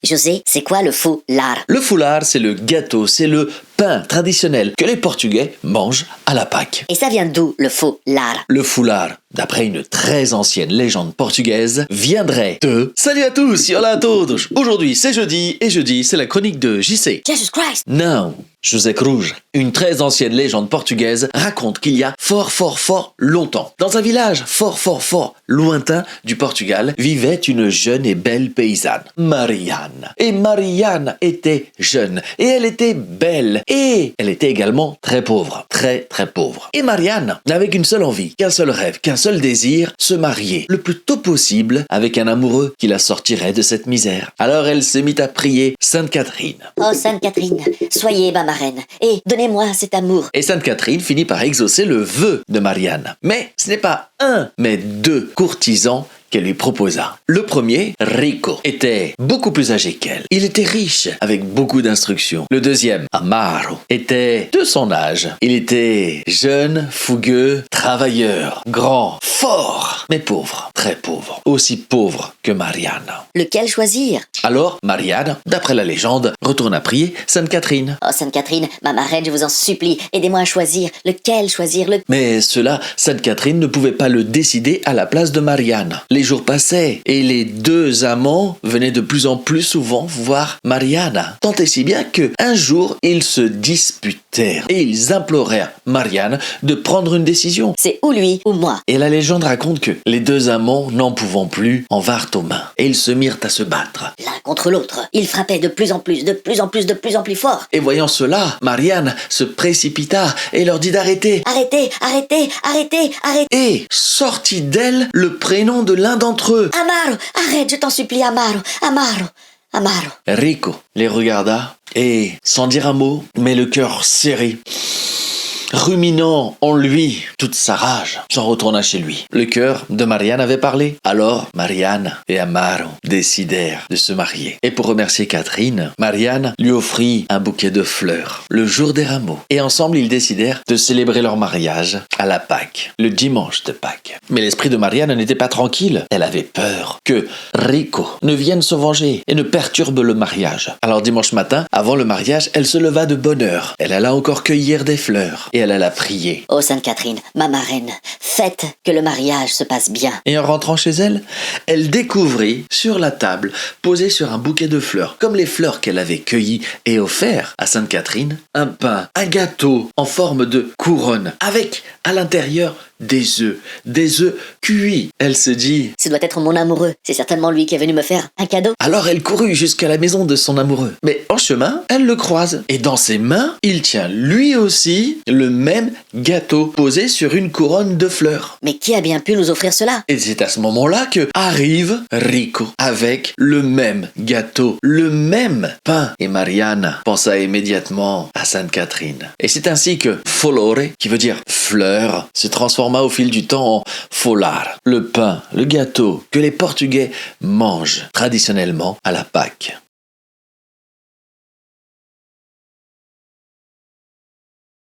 José, c'est quoi le foulard? Le foulard, c'est le gâteau, c'est le pain traditionnel que les Portugais mangent à la Pâque. Et ça vient d'où, le foulard? Le foulard, d'après une très ancienne légende portugaise, viendrait de... Salut à tous, hola a todos. Aujourd'hui c'est jeudi, et jeudi c'est la chronique de JC. Jesus Christ! Non, José Cruz. Une très ancienne légende portugaise raconte qu'il y a fort longtemps, dans un village fort lointain du Portugal, vivait une jeune et belle paysanne, Marianne. Et Marianne était jeune, et elle était belle, et elle était également très pauvre, très pauvre. Et Marianne n'avait qu'une seule envie, qu'un seul rêve, qu'un seul désir, se marier le plus tôt possible avec un amoureux qui la sortirait de cette misère. Alors elle se mit à prier Sainte Catherine. Oh, Sainte Catherine, soyez ma marraine, et donnez-moi cet amour. Et Sainte Catherine finit par exaucer le vœu de Marianne. Mais ce n'est pas un, mais deux courtisans qu'elle lui proposa. Le premier, Rico, était beaucoup plus âgé qu'elle. Il était riche, avec beaucoup d'instructions. Le deuxième, Amaro, était de son âge. Il était jeune, fougueux, travailleur, grand, fort, mais pauvre, très pauvre. Aussi pauvre que Marianne. Lequel choisir? Alors, Marianne, d'après la légende, retourna prier Sainte Catherine. Oh, Sainte Catherine, ma marraine, je vous en supplie, aidez-moi à choisir. Lequel choisir? Mais cela, Sainte Catherine ne pouvait pas le décider à la place de Marianne. Les jours passaient et les deux amants venaient de plus en plus souvent voir Marianne. Tant et si bien que un jour, ils se disputèrent et ils implorèrent Marianne de prendre une décision. C'est ou lui ou moi. Et la légende raconte que les deux amants, n'en pouvant plus, en vinrent aux mains et ils se mirent à se battre. L'un contre l'autre, ils frappaient de plus en plus fort. Et voyant cela, Marianne se précipita et leur dit d'arrêter. Arrêtez! Et sortit d'elle le prénom de l'un d'entre eux. Amaro, arrête, je t'en supplie, Amaro. Rico les regarda et, sans dire un mot, mais le cœur serré, ruminant en lui toute sa rage, s'en retourna chez lui. Le cœur de Marianne avait parlé. Alors Marianne et Amaro décidèrent de se marier. Et pour remercier Catherine, Marianne lui offrit un bouquet de fleurs le jour des rameaux. Et ensemble ils décidèrent de célébrer leur mariage à la Pâque, le dimanche de Pâques. Mais l'esprit de Marianne n'était pas tranquille. Elle avait peur que Rico ne vienne se venger et ne perturbe le mariage. Alors dimanche matin, avant le mariage, elle se leva de bonne heure. Elle alla encore cueillir des fleurs. Et elle alla prier. Oh Sainte Catherine, ma marraine, faites que le mariage se passe bien. Et en rentrant chez elle, elle découvrit sur la table, posé sur un bouquet de fleurs, comme les fleurs qu'elle avait cueillies et offert à Sainte Catherine, un pain, un gâteau en forme de couronne, avec à l'intérieur des œufs cuits. Elle se dit: ce doit être mon amoureux, c'est certainement lui qui est venu me faire un cadeau. Alors elle courut jusqu'à la maison de son amoureux. Mais en chemin, elle le croise. Et dans ses mains, il tient lui aussi le même gâteau posé sur une couronne de fleurs. Mais qui a bien pu nous offrir cela? Et c'est à ce moment-là que arrive Rico avec le même gâteau, le même pain. Et Marianne pensa immédiatement à Sainte Catherine. Et c'est ainsi que folore, qui veut dire fleur, se transforma au fil du temps en folar, le pain, le gâteau que les Portugais mangent traditionnellement à la Pâque.